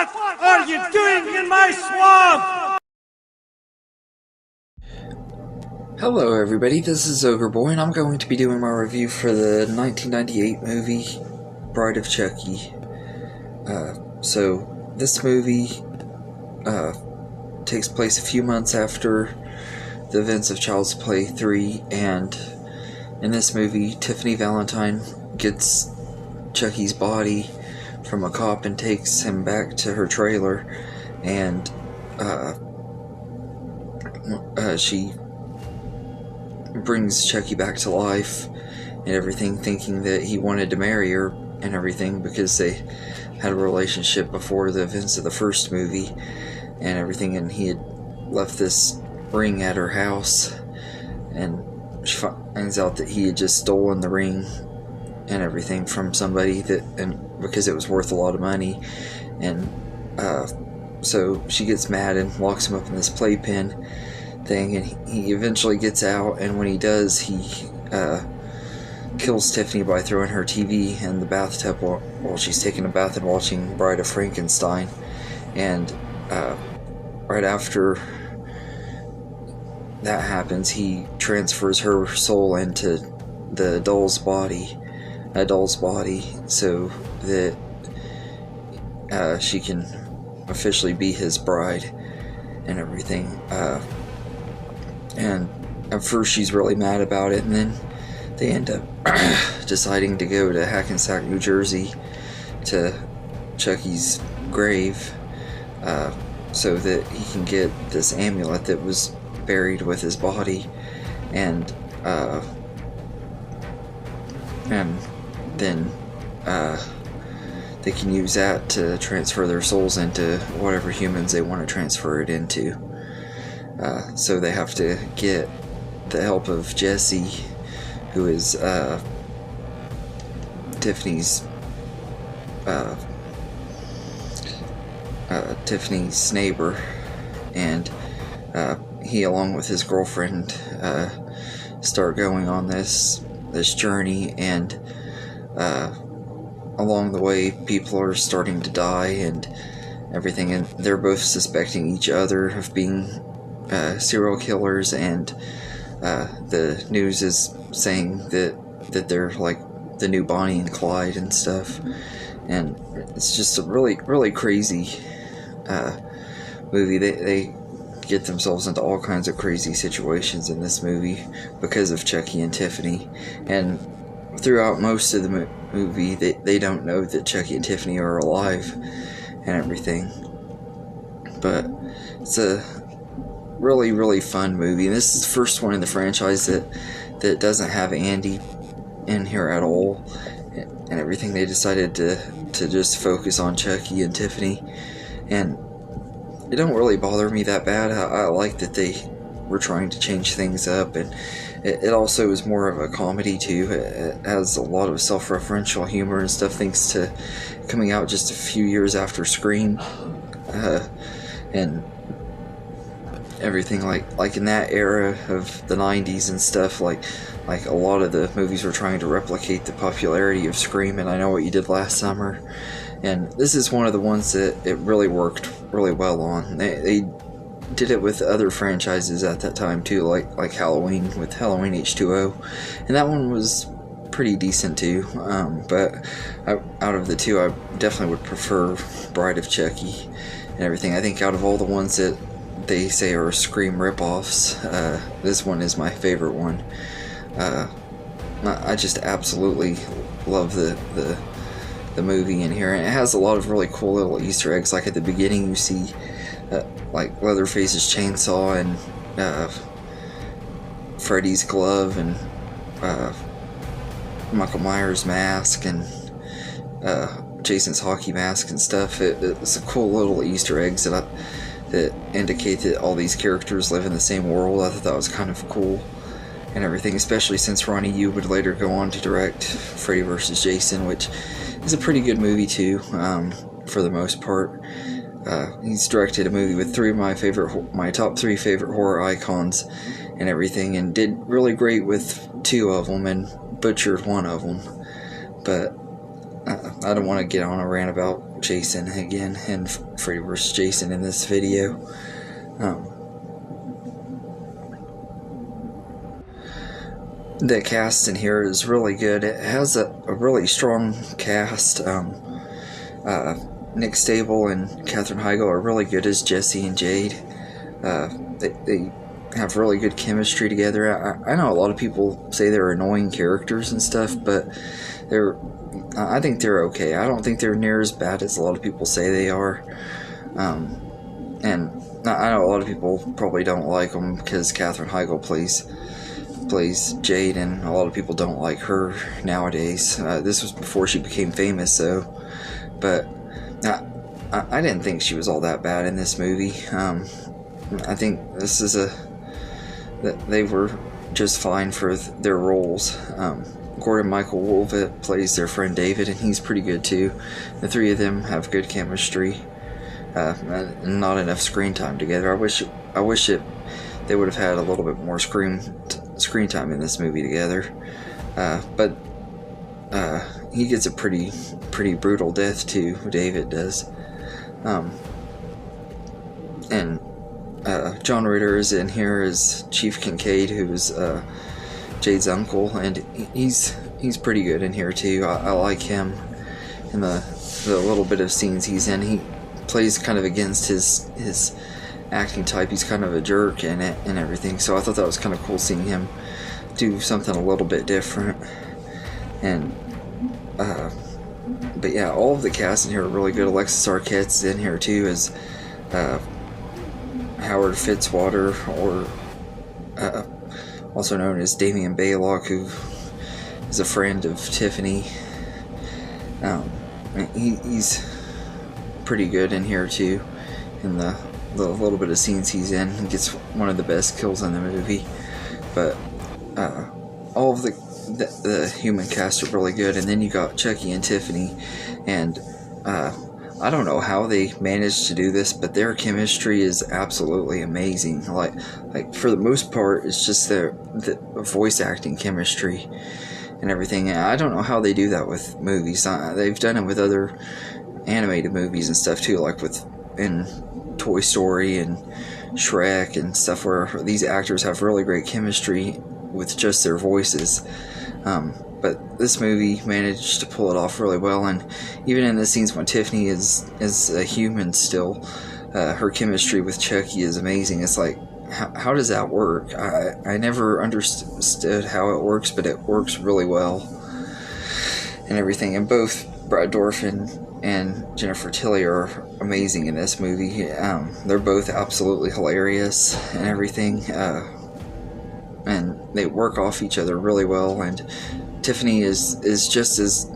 What are you doing in my swamp? Hello everybody, this is Ogre Boy, and I'm going to be doing my review for the 1998 movie, Bride of Chucky. So, this movie takes place a few months after the events of Child's Play 3, and in this movie, Tiffany Valentine gets Chucky's body from a cop and takes him back to her trailer, and she brings Chucky back to life and everything, thinking that he wanted to marry her and everything because they had a relationship before the events of the first movie and everything, and he had left this ring at her house, and she finds out that he had just stolen the ring and everything from somebody, and because it was worth a lot of money, and so she gets mad and locks him up in this playpen thing, and he eventually gets out, and when he does, he kills Tiffany by throwing her TV in the bathtub while she's taking a bath and watching Bride of Frankenstein. And right after that happens, he transfers her soul into the doll's body, so that she can officially be his bride and everything. And at first she's really mad about it, and then they end up deciding to go to Hackensack, New Jersey, to Chucky's grave, so that he can get this amulet that was buried with his body, and then they can use that to transfer their souls into whatever humans they want to transfer it into. So they have to get the help of Jesse, who is Tiffany's neighbor, and he, along with his girlfriend, start going on this journey, and along the way people are starting to die and everything, and they're both suspecting each other of being serial killers, and the news is saying that they're like the new Bonnie and Clyde and stuff, and it's just a really crazy movie. They get themselves into all kinds of crazy situations in this movie because of Chucky and Tiffany, and throughout most of the movie they don't know that Chucky and Tiffany are alive and everything. But it's a really fun movie, and this is the first one in the franchise that doesn't have Andy in here at all and everything. They decided to just focus on Chucky and Tiffany, and it don't really bother me that bad. I like that they were trying to change things up, and it also is more of a comedy too. It has a lot of self-referential humor and stuff, thanks to coming out just a few years after Scream, and everything, like in that era of the 90s and stuff, like a lot of the movies were trying to replicate the popularity of Scream and I Know What You Did Last Summer, and this is one of the ones that it really worked really well on. They did it with other franchises at that time too, like Halloween with Halloween H2O, and that one was pretty decent too, but out of the two, I definitely would prefer Bride of Chucky and everything. I think out of all the ones that they say are Scream ripoffs, this one is my favorite one. I just absolutely love the movie in here, and it has a lot of really cool little Easter eggs. Like at the beginning you see like Leatherface's chainsaw, and Freddy's glove, and Michael Myers' mask, and Jason's hockey mask and stuff. It's a cool little Easter eggs that indicate that all these characters live in the same world. I thought that was kind of cool and everything, especially since Ronnie Yu would later go on to direct Freddy vs. Jason, which is a pretty good movie too, for the most part. He's directed a movie with my top three favorite horror icons and everything, and did really great with two of them and butchered one of them. But I don't want to get on a rant about Jason again, and Freddy vs. Jason in this video. The cast in here is really good. It has a really strong cast. Nick Stable and Katherine Heigl are really good as Jesse and Jade. They have really good chemistry together. I know a lot of people say they're annoying characters and stuff, but I think they're okay. I don't think they're near as bad as a lot of people say they are. And I know a lot of people probably don't like them because Katherine Heigl plays Jade, and a lot of people don't like her nowadays. This was before she became famous, though. But I didn't think she was all that bad in this movie. I think this is that they were just fine for their roles. Gordon Michael Wolvett plays their friend David, and he's pretty good too. The three of them have good chemistry. Not enough screen time together. I wish they would have had a little bit more screen time in this movie together. But he gets a pretty brutal death too. David does. And John Ritter is in here as Chief Kincaid, who's Jade's uncle, and he's pretty good in here too. I like him in the little bit of scenes he's in. He plays kind of against his acting type. He's kind of a jerk in it and everything, so I thought that was kind of cool seeing him do something a little bit different. And but yeah, all of the cast in here are really good. Alexis Arquette's in here too as Howard Fitzwater, or also known as Damien Baylock, who is a friend of Tiffany. He's pretty good in here too. In the little bit of scenes he's in, he gets one of the best kills in the movie. But all of the human cast are really good. And then you got Chucky and Tiffany, and I don't know how they managed to do this, but their chemistry is absolutely amazing. Like for the most part, it's just the voice acting chemistry and everything. And I don't know how they do that with movies. They've done it with other animated movies and stuff too, like in Toy Story and Shrek and stuff, where these actors have really great chemistry with just their voices. But this movie managed to pull it off really well, and even in the scenes when Tiffany is a human still, her chemistry with Chucky is amazing. It's like, how does that work? I never understood how it works, but it works really well and everything. And both Brad Dourif and Jennifer Tilly are amazing in this movie. They're both absolutely hilarious and everything, and they work off each other really well. And Tiffany is just as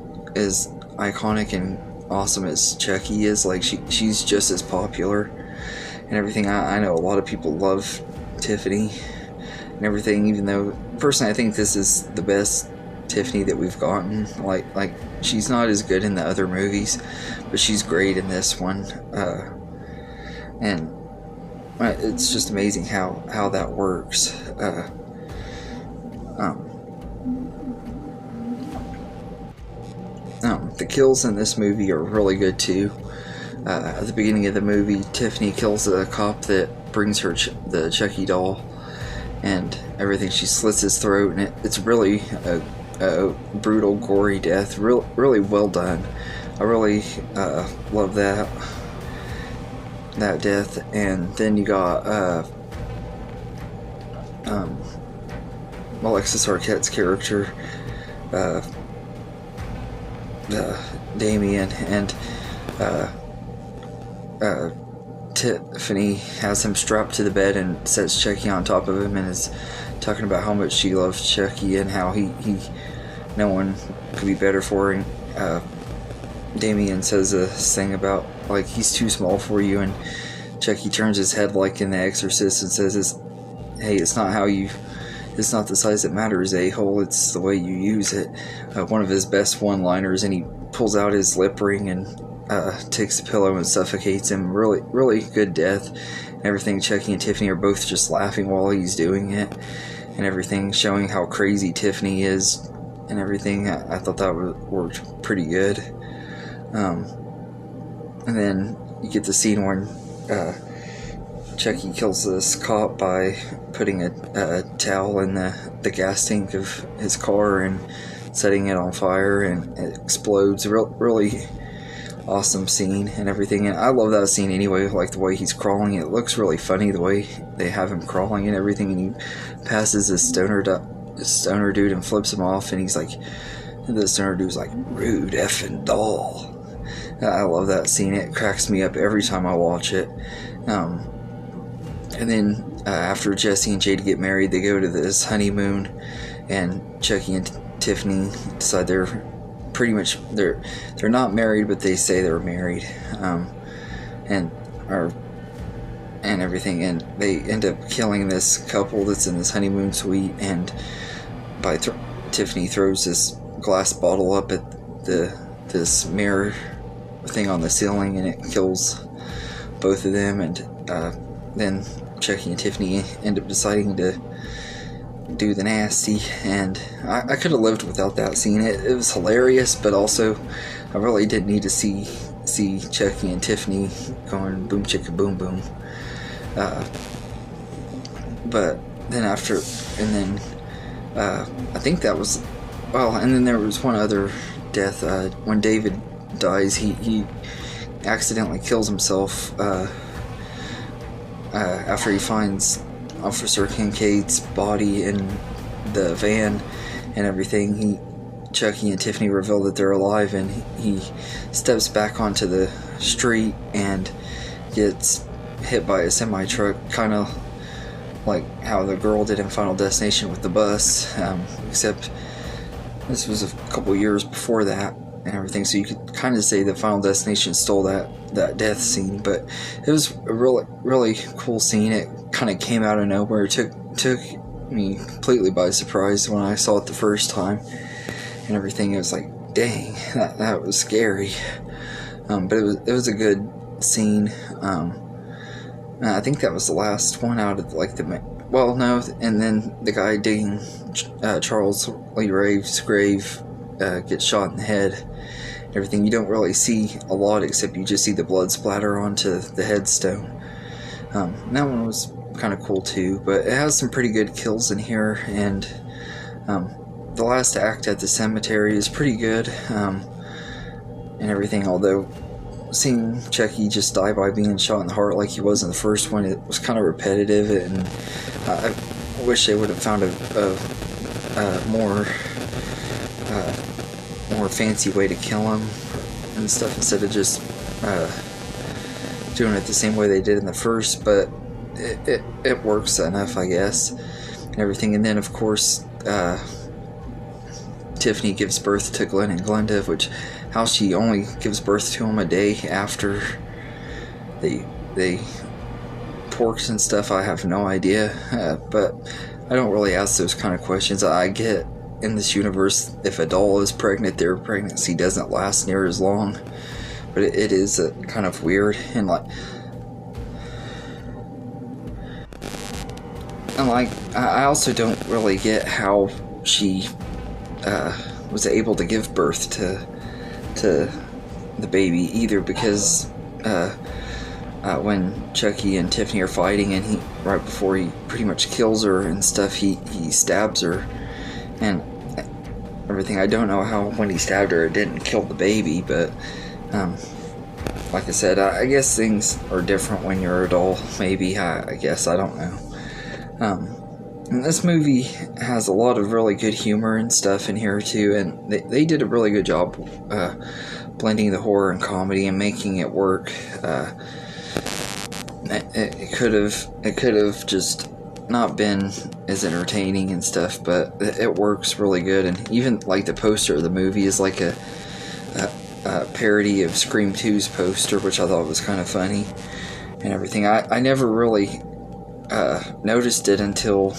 iconic and awesome as Chucky is. Like she's just as popular and everything. I know a lot of people love Tiffany and everything, even though personally I think this is the best Tiffany that we've gotten. Like she's not as good in the other movies, but she's great in this one. And it's just amazing how that works. The kills in this movie are really good too. At the beginning of the movie, Tiffany kills a cop that brings her the Chucky doll and everything. She slits his throat, and it's really a brutal, gory death. Really well done. I really love that death. And then you got Alexis Arquette's character, Damien, and Tiffany has him strapped to the bed and sets Chucky on top of him and is talking about how much she loves Chucky and how he no one could be better for him. Damien says a thing about like he's too small for you, and Chucky turns his head like in The Exorcist and says, "Hey, it's not the size that matters, a-hole, it's the way you use it." One of his best one-liners, and he pulls out his lip ring and takes the pillow and suffocates him. Really good death and everything. Chucky and Tiffany are both just laughing while he's doing it and everything, showing how crazy Tiffany is and everything. I thought that worked pretty good. And then you get the scene when Chucky kills this cop by putting a towel in the gas tank of his car and setting it on fire, and it explodes. Really awesome scene and everything. And I love that scene anyway, like the way he's crawling. It looks really funny the way they have him crawling and everything, and he passes this stoner dude and flips him off, and he's like, the stoner dude's like, rude effing doll. I love that scene. It cracks me up every time I watch it. And then after Jesse and Jada get married, they go to this honeymoon, and Chucky and Tiffany decide they're not married, but they say they're married, and everything, and they end up killing this couple that's in this honeymoon suite, and Tiffany throws this glass bottle up at this mirror thing on the ceiling, and it kills both of them. And then Chucky and Tiffany end up deciding to do the nasty, and I could have lived without that scene. It was hilarious, but also I really didn't need to see Chucky and Tiffany going boom chicka boom boom. But then I think that was, well, and then there was one other death. When David dies, he accidentally kills himself after he finds Officer Kincaid's body in the van and everything. Chucky and Tiffany reveal that they're alive, and he steps back onto the street and gets hit by a semi-truck, kind of like how the girl did in Final Destination with the bus, except this was a couple years before that and everything, so you could kind of say that Final Destination stole that death scene. But it was a really cool scene. It kind of came out of nowhere. It took me completely by surprise when I saw it the first time and everything. It was like, dang, that was scary. But it was a good scene. I think that was the last one out of and then the guy digging Charles Lee Rave's grave gets shot in the head and everything. You don't really see a lot, except you just see the blood splatter onto the headstone. And that one was kind of cool too, but it has some pretty good kills in here, and the last act at the cemetery is pretty good, and everything, although seeing Chucky just die by being shot in the heart like he was in the first one, it was kind of repetitive, and I wish they would have found a more fancy way to kill him and stuff, instead of just doing it the same way they did in the first. But it works enough, I guess, and everything. And then of course Tiffany gives birth to Glenn and Glenda, which how she only gives birth to him a day after they porks and stuff, I have no idea. But I don't really ask those kind of questions. I get in this universe, if a doll is pregnant, their pregnancy doesn't last near as long. But it is kind of weird, and I also don't really get how she was able to give birth to the baby either, because when Chucky and Tiffany are fighting, and right before he pretty much kills her and stuff, he stabs her and everything. I don't know how when he stabbed her it didn't kill the baby, but like I said, I guess things are different when you're a doll, maybe. I guess, I don't know. And this movie has a lot of really good humor and stuff in here too, and they did a really good job blending the horror and comedy and making it work. It could have just not been as entertaining and stuff, but it works really good. And even like the poster of the movie is like a parody of Scream 2's poster, which I thought was kind of funny and everything. I never really noticed it until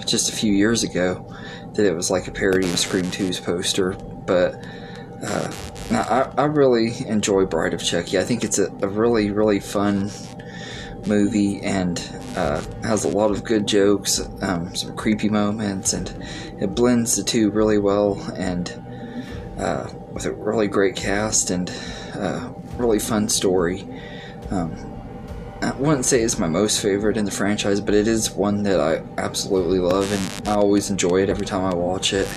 just a few years ago that it was like a parody of Scream 2's poster. But I really enjoy Bride of Chucky. I think it's a really, really fun movie, and has a lot of good jokes, some creepy moments, and it blends the two really well, and with a really great cast, and really fun story. I wouldn't say it's my most favorite in the franchise, but it is one that I absolutely love, and I always enjoy it every time I watch it.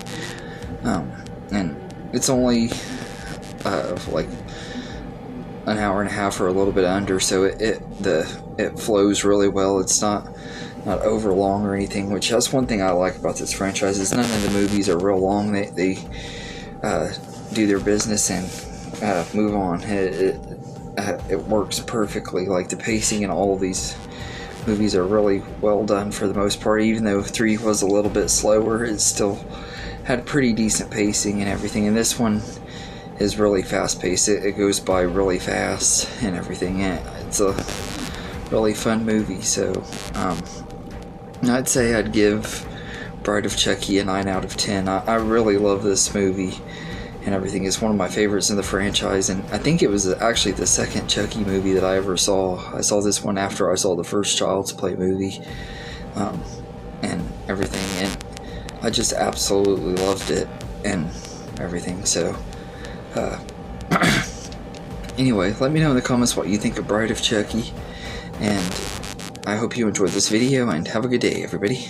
And it's only like an hour and a half or a little bit under, so it flows really well. It's not over long or anything, which that's one thing I like about this franchise, is none of the movies are real long. They do their business and move on. It works perfectly. Like, the pacing in all of these movies are really well done for the most part. Even though 3 was a little bit slower, it still had pretty decent pacing and everything. And this one is really fast paced. It goes by really fast and everything. And it's a really fun movie. So I'd say I'd give Bride of Chucky a 9 out of 10. I really love this movie and everything. It's one of my favorites in the franchise, and I think it was actually the second Chucky movie that I ever saw. I saw this one after I saw the first Child's Play movie, and everything, and I just absolutely loved it and everything. So anyway, let me know in the comments what you think of Bride of Chucky, and I hope you enjoyed this video, and have a good day, everybody.